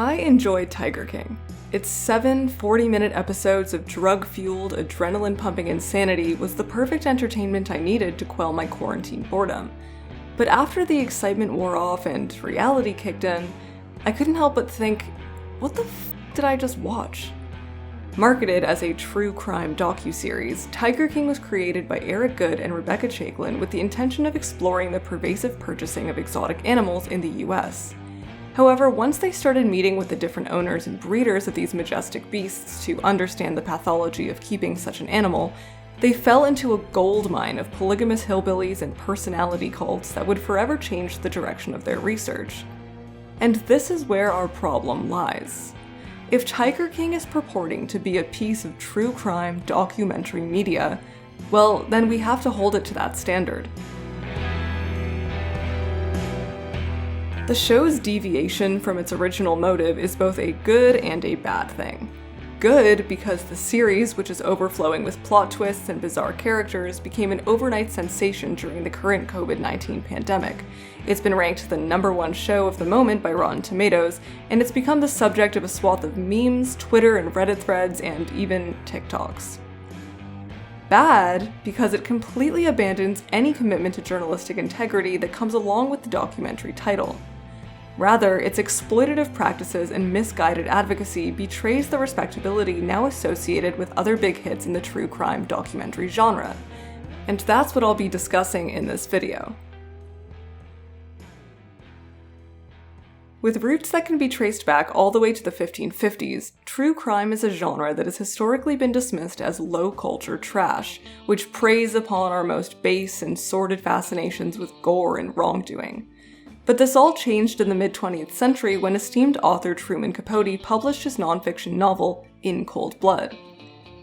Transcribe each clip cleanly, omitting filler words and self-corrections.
I enjoyed Tiger King. Its 7 40-minute episodes of drug-fueled, adrenaline-pumping insanity was the perfect entertainment I needed to quell my quarantine boredom. But after the excitement wore off and reality kicked in, I couldn't help but think, what the f did I just watch? Marketed as a true crime docuseries, Tiger King was created by Eric Goode and Rebecca Chaiklin with the intention of exploring the pervasive purchasing of exotic animals in the US. However, once they started meeting with the different owners and breeders of these majestic beasts to understand the pathology of keeping such an animal, they fell into a goldmine of polygamous hillbillies and personality cults that would forever change the direction of their research. And this is where our problem lies. If Tiger King is purporting to be a piece of true crime documentary media, well, then we have to hold it to that standard. The show's deviation from its original motive is both a good and a bad thing. Good because the series, which is overflowing with plot twists and bizarre characters, became an overnight sensation during the current COVID-19 pandemic. It's been ranked the #1 show of the moment by Rotten Tomatoes, and it's become the subject of a swath of memes, Twitter and Reddit threads, and even TikToks. Bad because it completely abandons any commitment to journalistic integrity that comes along with the documentary title. Rather, its exploitative practices and misguided advocacy betrays the respectability now associated with other big hits in the true crime documentary genre. And that's what I'll be discussing in this video. With roots that can be traced back all the way to the 1550s, true crime is a genre that has historically been dismissed as low-culture trash, which preys upon our most base and sordid fascinations with gore and wrongdoing. But this all changed in the mid-20th century when esteemed author Truman Capote published his nonfiction novel, In Cold Blood.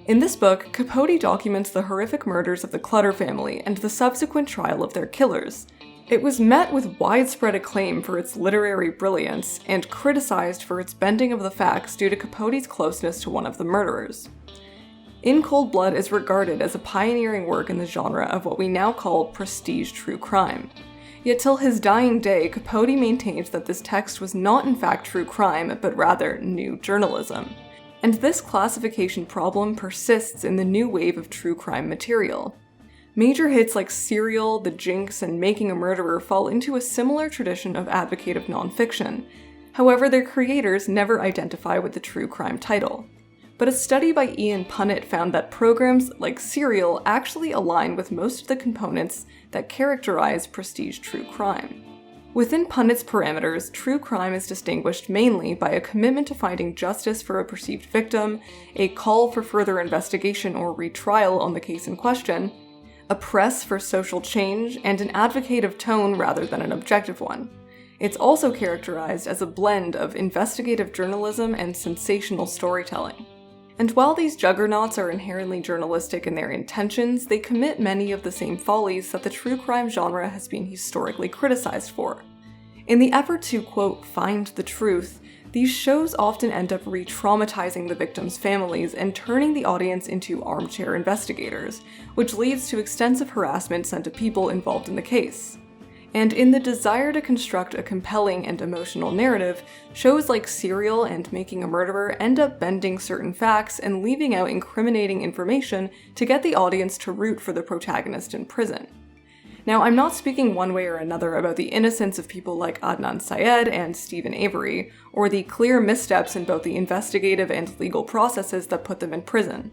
In this book, Capote documents the horrific murders of the Clutter family and the subsequent trial of their killers. It was met with widespread acclaim for its literary brilliance and criticized for its bending of the facts due to Capote's closeness to one of the murderers. In Cold Blood is regarded as a pioneering work in the genre of what we now call prestige true crime. Yet till his dying day, Capote maintained that this text was not in fact true crime, but rather new journalism. And this classification problem persists in the new wave of true crime material. Major hits like Serial, The Jinx, and Making a Murderer fall into a similar tradition of advocative nonfiction. However, their creators never identify with the true crime title. But a study by Ian Punnett found that programs like Serial actually align with most of the components that characterize prestige true crime. Within Punnett's parameters, true crime is distinguished mainly by a commitment to finding justice for a perceived victim, a call for further investigation or retrial on the case in question, a press for social change, and an advocative tone rather than an objective one. It's also characterized as a blend of investigative journalism and sensational storytelling. And while these juggernauts are inherently journalistic in their intentions, they commit many of the same follies that the true crime genre has been historically criticized for. In the effort to, quote, find the truth, these shows often end up re-traumatizing the victims' families and turning the audience into armchair investigators, which leads to extensive harassment sent to people involved in the case. And in the desire to construct a compelling and emotional narrative, shows like Serial and Making a Murderer end up bending certain facts and leaving out incriminating information to get the audience to root for the protagonist in prison. Now, I'm not speaking one way or another about the innocence of people like Adnan Syed and Stephen Avery, or the clear missteps in both the investigative and legal processes that put them in prison.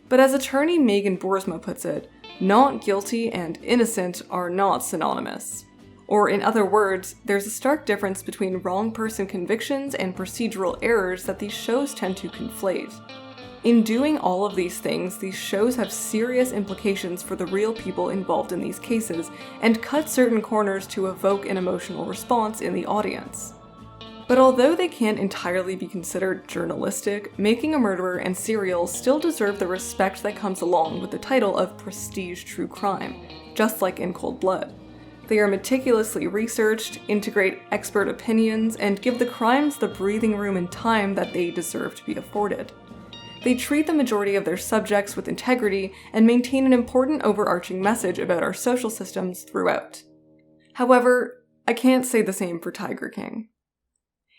But as attorney Megan Boersma puts it, not guilty and innocent are not synonymous. Or in other words, there's a stark difference between wrong person convictions and procedural errors that these shows tend to conflate. In doing all of these things, these shows have serious implications for the real people involved in these cases, and cut certain corners to evoke an emotional response in the audience. But although they can't entirely be considered journalistic, Making a Murderer and Serial still deserve the respect that comes along with the title of prestige true crime, just like In Cold Blood. They are meticulously researched, integrate expert opinions, and give the crimes the breathing room and time that they deserve to be afforded. They treat the majority of their subjects with integrity and maintain an important overarching message about our social systems throughout. However, I can't say the same for Tiger King.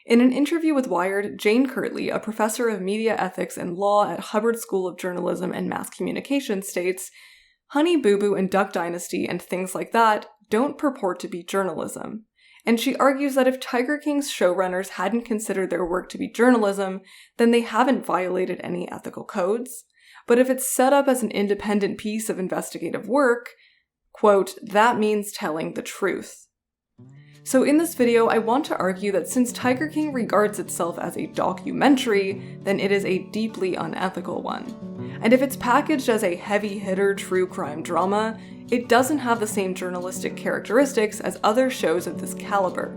In an interview with Wired, Jane Kirtley, a professor of media ethics and law at Hubbard School of Journalism and Mass Communication, states, "Honey Boo Boo and Duck Dynasty and things like that don't purport to be journalism." And she argues that if Tiger King's showrunners hadn't considered their work to be journalism, then they haven't violated any ethical codes. But if it's set up as an independent piece of investigative work, quote, that means telling the truth. So in this video, I want to argue that since Tiger King regards itself as a documentary, then it is a deeply unethical one. And if it's packaged as a heavy-hitter true crime drama, it doesn't have the same journalistic characteristics as other shows of this caliber.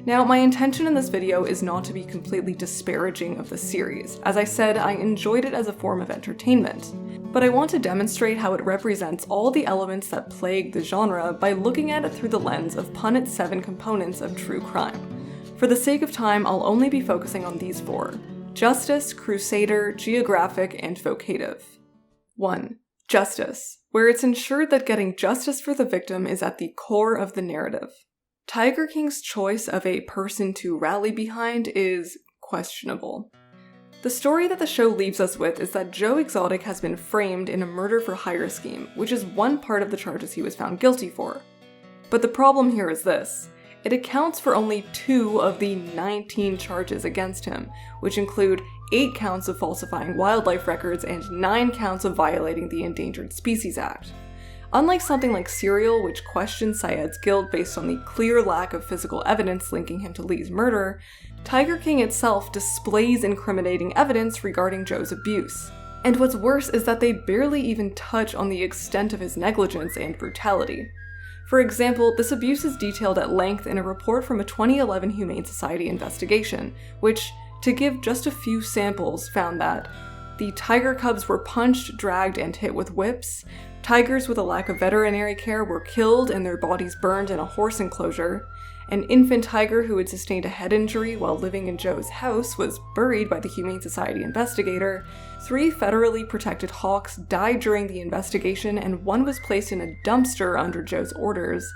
Now, my intention in this video is not to be completely disparaging of the series. As I said, I enjoyed it as a form of entertainment. But I want to demonstrate how it represents all the elements that plague the genre by looking at it through the lens of Punnett's 7 components of true crime. For the sake of time, I'll only be focusing on these 4: justice, crusader, geographic, and vocative. 1. Justice, where it's ensured that getting justice for the victim is at the core of the narrative. Tiger King's choice of a person to rally behind is questionable. The story that the show leaves us with is that Joe Exotic has been framed in a murder-for-hire scheme, which is one part of the charges he was found guilty for. But the problem here is this: it accounts for only 2 of the 19 charges against him, which include 8 counts of falsifying wildlife records and 9 counts of violating the Endangered Species Act. Unlike something like Serial, which questions Syed's guilt based on the clear lack of physical evidence linking him to Lee's murder, Tiger King itself displays incriminating evidence regarding Joe's abuse. And what's worse is that they barely even touch on the extent of his negligence and brutality. For example, this abuse is detailed at length in a report from a 2011 Humane Society investigation, which, to give just a few samples, found that the tiger cubs were punched, dragged, and hit with whips. Tigers with a lack of veterinary care were killed and their bodies burned in a horse enclosure. An infant tiger who had sustained a head injury while living in Joe's house was buried by the Humane Society investigator. 3 federally protected hawks died during the investigation, and 1 was placed in a dumpster under Joe's orders.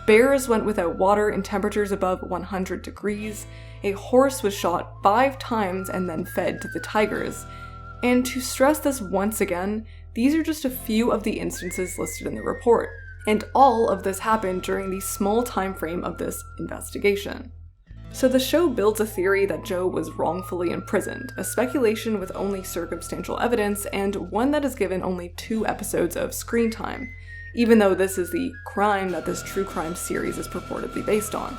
Bears went without water in temperatures above 100 degrees. A horse was shot 5 times and then fed to the tigers. And to stress this once again, these are just a few of the instances listed in the report, and all of this happened during the small time frame of this investigation. So the show builds a theory that Joe was wrongfully imprisoned, a speculation with only circumstantial evidence, and one that is given only 2 episodes of screen time, even though this is the crime that this true crime series is purportedly based on.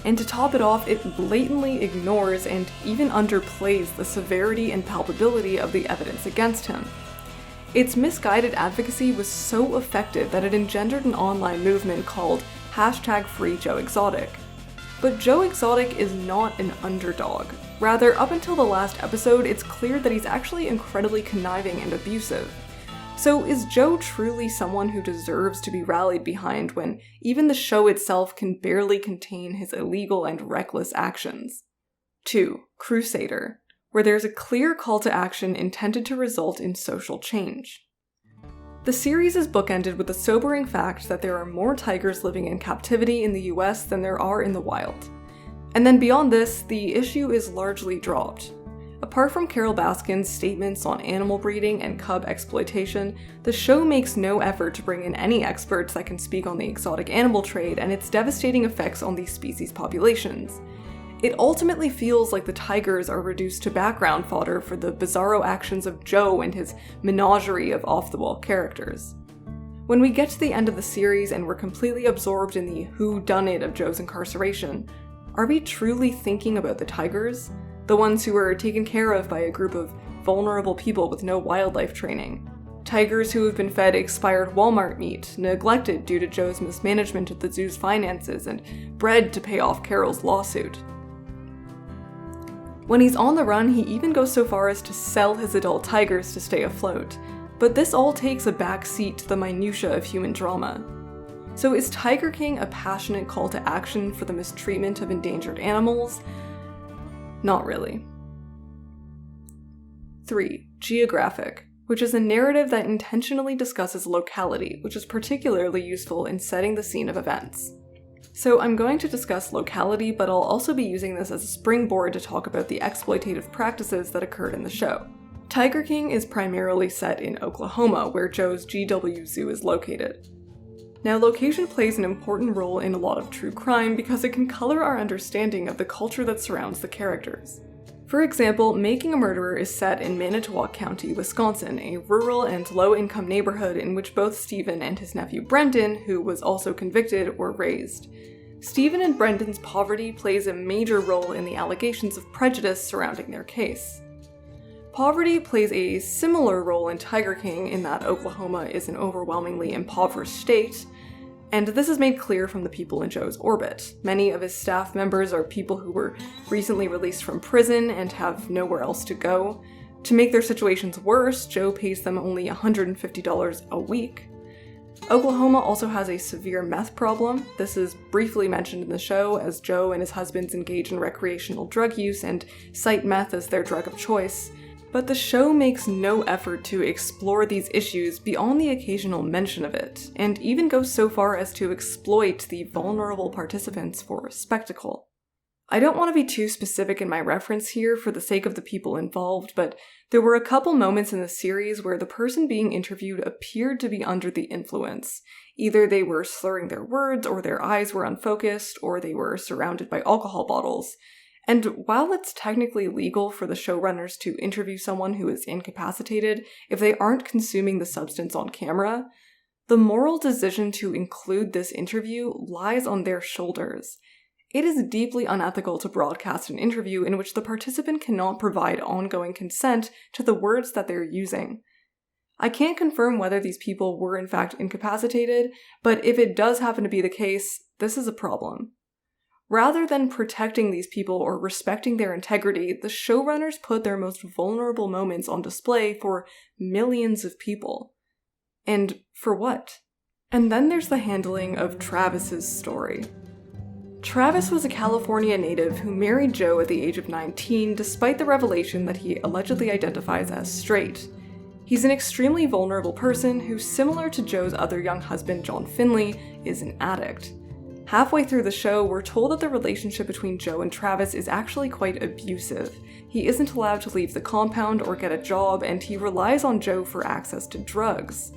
And to top it off, it blatantly ignores and even underplays the severity and palpability of the evidence against him. Its misguided advocacy was so effective that it engendered an online movement called #FreeJoeExotic. But Joe Exotic is not an underdog. Rather, up until the last episode, it's clear that he's actually incredibly conniving and abusive. So is Joe truly someone who deserves to be rallied behind when even the show itself can barely contain his illegal and reckless actions? 2. Crusader, where there's a clear call to action intended to result in social change. The series is bookended with the sobering fact that there are more tigers living in captivity in the US than there are in the wild. And then beyond this, the issue is largely dropped. Apart from Carol Baskin's statements on animal breeding and cub exploitation, the show makes no effort to bring in any experts that can speak on the exotic animal trade and its devastating effects on these species' populations. It ultimately feels like the tigers are reduced to background fodder for the bizarro actions of Joe and his menagerie of off-the-wall characters. When we get to the end of the series and we're completely absorbed in the whodunit of Joe's incarceration, are we truly thinking about the tigers? The ones who were taken care of by a group of vulnerable people with no wildlife training. Tigers who have been fed expired Walmart meat, neglected due to Joe's mismanagement of the zoo's finances, and bred to pay off Carol's lawsuit. When he's on the run, he even goes so far as to sell his adult tigers to stay afloat. But this all takes a back seat to the minutiae of human drama. So is Tiger King a passionate call to action for the mistreatment of endangered animals? Not really. 3. Geographic, which is a narrative that intentionally discusses locality, which is particularly useful in setting the scene of events. So I'm going to discuss locality, but I'll also be using this as a springboard to talk about the exploitative practices that occurred in the show. Tiger King is primarily set in Oklahoma, where Joe's GW Zoo is located. Now, location plays an important role in a lot of true crime because it can color our understanding of the culture that surrounds the characters. For example, Making a Murderer is set in Manitowoc County, Wisconsin, a rural and low-income neighborhood in which both Stephen and his nephew Brendan, who was also convicted, were raised. Stephen and Brendan's poverty plays a major role in the allegations of prejudice surrounding their case. Poverty plays a similar role in Tiger King in that Oklahoma is an overwhelmingly impoverished state, and this is made clear from the people in Joe's orbit. Many of his staff members are people who were recently released from prison and have nowhere else to go. To make their situations worse, Joe pays them only $150 a week. Oklahoma also has a severe meth problem. This is briefly mentioned in the show as Joe and his husbands engage in recreational drug use and cite meth as their drug of choice. But the show makes no effort to explore these issues beyond the occasional mention of it, and even goes so far as to exploit the vulnerable participants for spectacle. I don't want to be too specific in my reference here for the sake of the people involved, but there were a couple moments in the series where the person being interviewed appeared to be under the influence. Either they were slurring their words, or their eyes were unfocused, or they were surrounded by alcohol bottles. And while it's technically legal for the showrunners to interview someone who is incapacitated if they aren't consuming the substance on camera, the moral decision to include this interview lies on their shoulders. It is deeply unethical to broadcast an interview in which the participant cannot provide ongoing consent to the words that they're using. I can't confirm whether these people were in fact incapacitated, but if it does happen to be the case, this is a problem. Rather than protecting these people or respecting their integrity, the showrunners put their most vulnerable moments on display for millions of people. And for what? And then there's the handling of Travis's story. Travis was a California native who married Joe at the age of 19 despite the revelation that he allegedly identifies as straight. He's an extremely vulnerable person who, similar to Joe's other young husband John Finley, is an addict. Halfway through the show, we're told that the relationship between Joe and Travis is actually quite abusive. He isn't allowed to leave the compound or get a job, and he relies on Joe for access to drugs.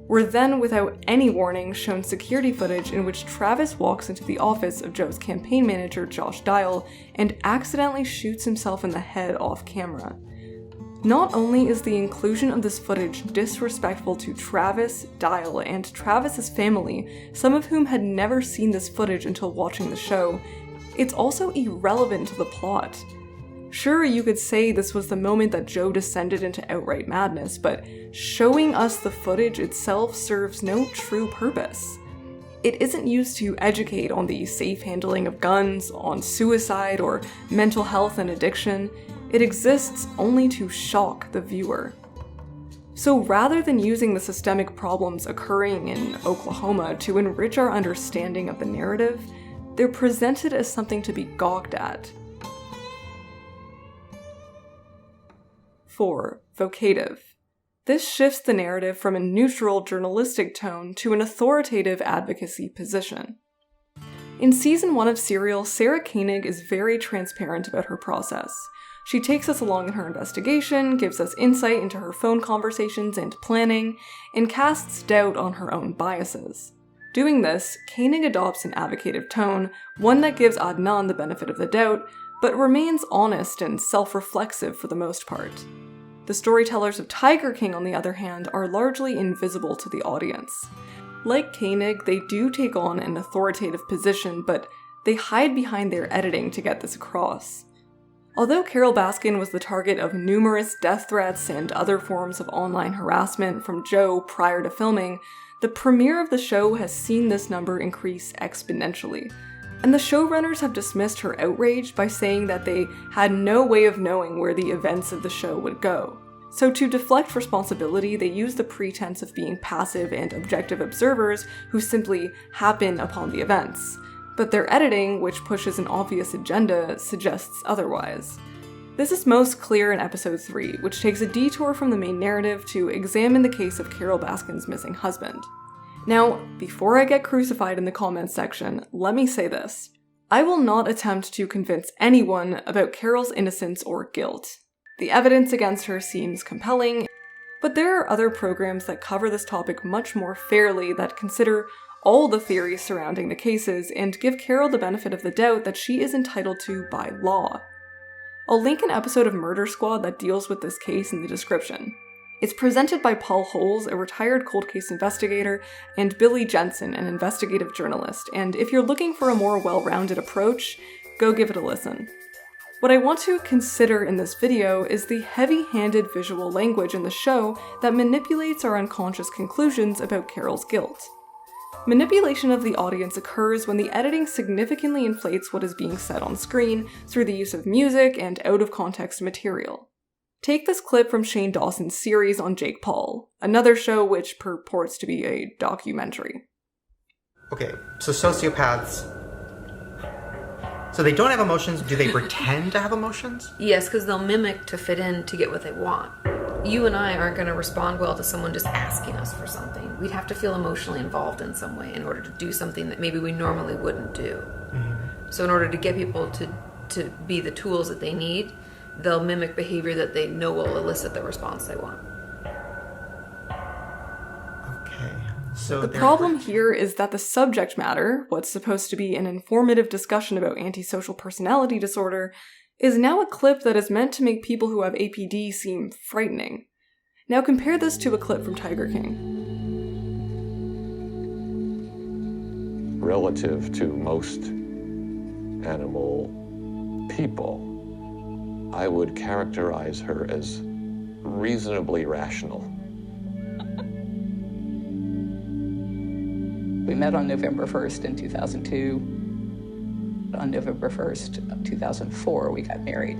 We're then, without any warning, shown security footage in which Travis walks into the office of Joe's campaign manager, Josh Dial, and accidentally shoots himself in the head off camera. Not only is the inclusion of this footage disrespectful to Travis, Dial, and Travis's family, some of whom had never seen this footage until watching the show, it's also irrelevant to the plot. Sure, you could say this was the moment that Joe descended into outright madness, but showing us the footage itself serves no true purpose. It isn't used to educate on the safe handling of guns, on suicide, or mental health and addiction. It exists only to shock the viewer. So rather than using the systemic problems occurring in Oklahoma to enrich our understanding of the narrative, they're presented as something to be gawked at. 4. Vocative. This shifts the narrative from a neutral journalistic tone to an authoritative advocacy position. In season 1 of Serial, Sarah Koenig is very transparent about her process. She takes us along in her investigation, gives us insight into her phone conversations and planning, and casts doubt on her own biases. Doing this, Koenig adopts an advocative tone, one that gives Adnan the benefit of the doubt, but remains honest and self-reflexive for the most part. The storytellers of Tiger King, on the other hand, are largely invisible to the audience. Like Koenig, they do take on an authoritative position, but they hide behind their editing to get this across. Although Carole Baskin was the target of numerous death threats and other forms of online harassment from Joe prior to filming, the premiere of the show has seen this number increase exponentially. And the showrunners have dismissed her outrage by saying that they had no way of knowing where the events of the show would go. So to deflect responsibility, they use the pretense of being passive and objective observers who simply happen upon the events. But their editing, which pushes an obvious agenda, suggests otherwise. This is most clear in episode 3, which takes a detour from the main narrative to examine the case of Carole Baskin's missing husband. Now, before I get crucified in the comments section, let me say this. I will not attempt to convince anyone about Carol's innocence or guilt. The evidence against her seems compelling, but there are other programs that cover this topic much more fairly that consider all the theories surrounding the cases and give Carol the benefit of the doubt that she is entitled to by law. I'll link an episode of Murder Squad that deals with this case in the description. It's presented by Paul Holes, a retired cold case investigator, and Billy Jensen, an investigative journalist, and if you're looking for a more well-rounded approach, go give it a listen. What I want to consider in this video is the heavy-handed visual language in the show that manipulates our unconscious conclusions about Carol's guilt. Manipulation of the audience occurs when the editing significantly inflates what is being said on screen through the use of music and out-of-context material. Take this clip from Shane Dawson's series on Jake Paul, another show which purports to be a documentary. Okay, so sociopaths, so they don't have emotions. Do they pretend to have emotions? Yes, because they'll mimic to fit in to get what they want. You and I aren't going to respond well to someone just asking us for something. We'd have to feel emotionally involved in some way in order to do something that maybe we normally wouldn't do. Mm-hmm. So in order to get people to be the tools that they need, they'll mimic behavior that they know will elicit the response they want. Okay. So the problem here is that the subject matter, what's supposed to be an informative discussion about antisocial personality disorder, is now a clip that is meant to make people who have APD seem frightening. Now compare this to a clip from Tiger King. Relative to most animal people, I would characterize her as reasonably rational. We met on November 1st in 2002. On November 1st of 2004, we got married.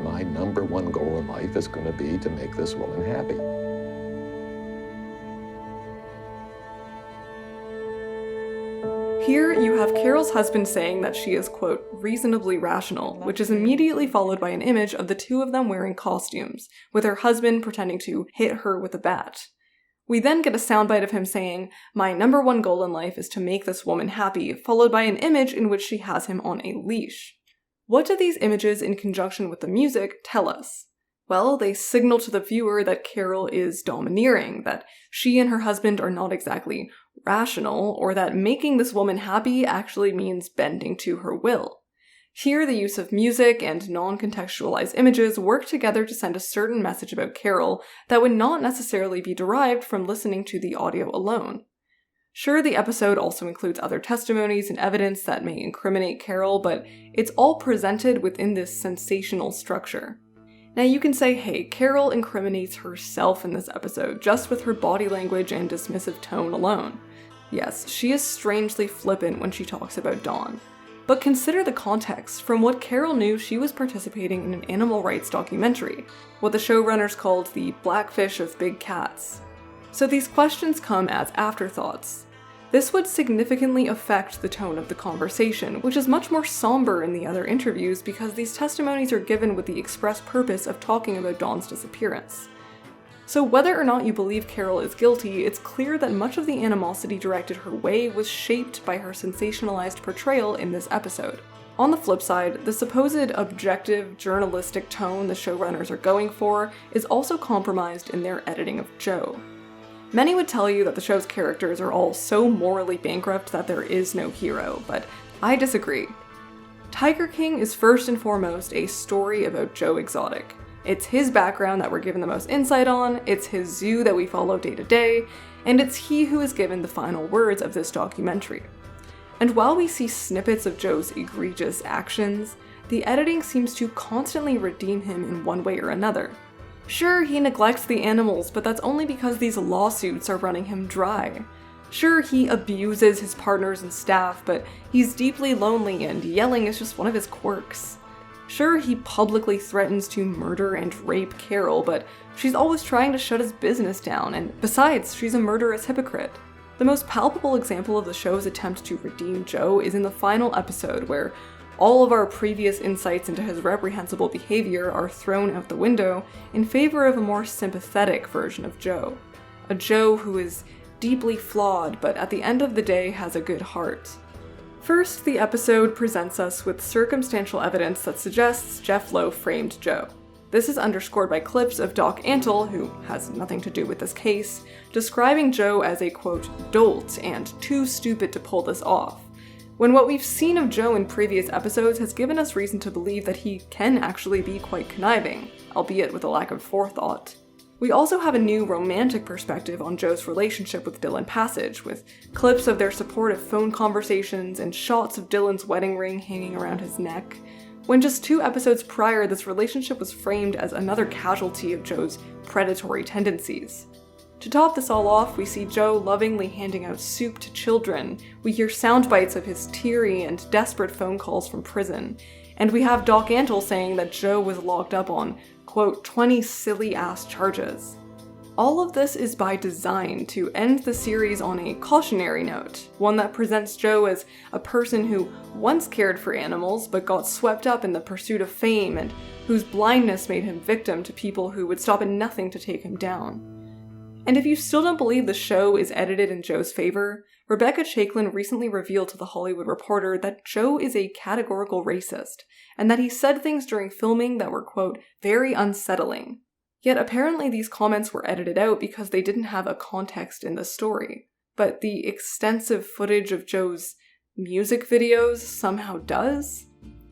My number one goal in life is going to be to make this woman happy. Here, you have Carol's husband saying that she is, quote, reasonably rational, which is immediately followed by an image of the two of them wearing costumes, with her husband pretending to hit her with a bat. We then get a soundbite of him saying, my number one goal in life is to make this woman happy, followed by an image in which she has him on a leash. What do these images in conjunction with the music tell us? Well, they signal to the viewer that Carol is domineering, that she and her husband are not exactly rational, or that making this woman happy actually means bending to her will. Here, the use of music and non-contextualized images work together to send a certain message about Carol that would not necessarily be derived from listening to the audio alone. Sure, the episode also includes other testimonies and evidence that may incriminate Carol, but it's all presented within this sensational structure. Now you can say, hey, Carol incriminates herself in this episode just with her body language and dismissive tone alone. Yes, she is strangely flippant when she talks about Dawn. But consider the context. From what Carol knew, she was participating in an animal rights documentary, what the showrunners called the Blackfish of Big Cats. So these questions come as afterthoughts. This would significantly affect the tone of the conversation, which is much more somber in the other interviews because these testimonies are given with the express purpose of talking about Dawn's disappearance. So whether or not you believe Carol is guilty, it's clear that much of the animosity directed her way was shaped by her sensationalized portrayal in this episode. On the flip side, the supposed objective, journalistic tone the showrunners are going for is also compromised in their editing of Joe. Many would tell you that the show's characters are all so morally bankrupt that there is no hero, but I disagree. Tiger King is first and foremost a story about Joe Exotic. It's his background that we're given the most insight on, it's his zoo that we follow day to day, and it's he who is given the final words of this documentary. And while we see snippets of Joe's egregious actions, the editing seems to constantly redeem him in one way or another. Sure, he neglects the animals, but that's only because these lawsuits are running him dry. Sure, he abuses his partners and staff, but he's deeply lonely and yelling is just one of his quirks. Sure, he publicly threatens to murder and rape Carol, but she's always trying to shut his business down, and besides, she's a murderous hypocrite. The most palpable example of the show's attempt to redeem Joe is in the final episode, where all of our previous insights into his reprehensible behavior are thrown out the window in favor of a more sympathetic version of Joe. a Joe who is deeply flawed, but at the end of the day has a good heart. First, the episode presents us with circumstantial evidence that suggests Jeff Lowe framed Joe. This is underscored by clips of Doc Antle, who has nothing to do with this case, describing Joe as a, quote, dolt and too stupid to pull this off, when what we've seen of Joe in previous episodes has given us reason to believe that he can actually be quite conniving, albeit with a lack of forethought. We also have a new romantic perspective on Joe's relationship with Dylan Passage, with clips of their supportive phone conversations and shots of Dylan's wedding ring hanging around his neck, when just 2 episodes prior this relationship was framed as another casualty of Joe's predatory tendencies. To top this all off, we see Joe lovingly handing out soup to children, we hear sound bites of his teary and desperate phone calls from prison, and we have Doc Antle saying that Joe was locked up on, quote, 20 silly-ass charges. All of this is by design to end the series on a cautionary note, one that presents Joe as a person who once cared for animals but got swept up in the pursuit of fame and whose blindness made him victim to people who would stop at nothing to take him down. And if you still don't believe the show is edited in Joe's favor, Rebecca Chaiklin recently revealed to The Hollywood Reporter that Joe is a categorical racist, and that he said things during filming that were, quote, very unsettling. Yet apparently these comments were edited out because they didn't have a context in the story. But the extensive footage of Joe's music videos somehow does?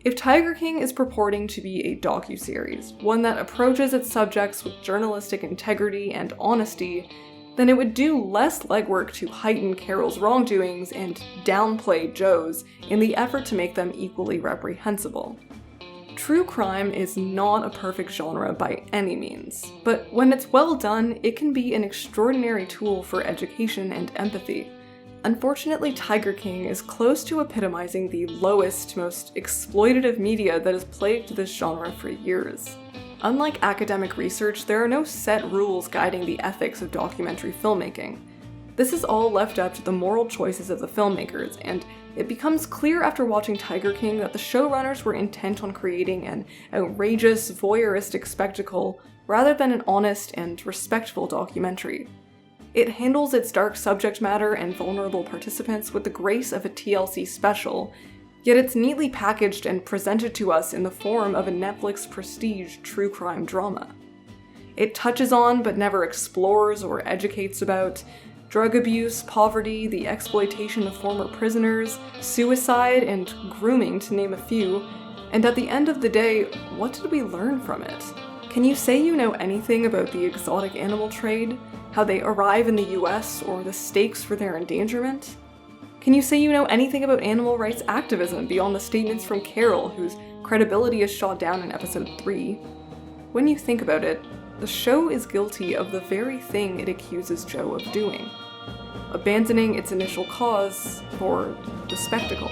If Tiger King is purporting to be a docuseries, one that approaches its subjects with journalistic integrity and honesty, then it would do less legwork to heighten Carol's wrongdoings and downplay Joe's in the effort to make them equally reprehensible. True crime is not a perfect genre by any means, but when it's well done, it can be an extraordinary tool for education and empathy. Unfortunately, Tiger King is close to epitomizing the lowest, most exploitative media that has plagued this genre for years. Unlike academic research, there are no set rules guiding the ethics of documentary filmmaking. This is all left up to the moral choices of the filmmakers, and it becomes clear after watching Tiger King that the showrunners were intent on creating an outrageous, voyeuristic spectacle rather than an honest and respectful documentary. It handles its dark subject matter and vulnerable participants with the grace of a TLC special, yet it's neatly packaged and presented to us in the form of a Netflix prestige true crime drama. It touches on, but never explores or educates about, drug abuse, poverty, the exploitation of former prisoners, suicide, and grooming, to name a few, and at the end of the day, what did we learn from it? Can you say you know anything about the exotic animal trade, how they arrive in the US, or the stakes for their endangerment? Can you say you know anything about animal rights activism beyond the statements from Carol, whose credibility is shot down in episode 3? When you think about it, the show is guilty of the very thing it accuses Joe of doing, abandoning its initial cause for the spectacle.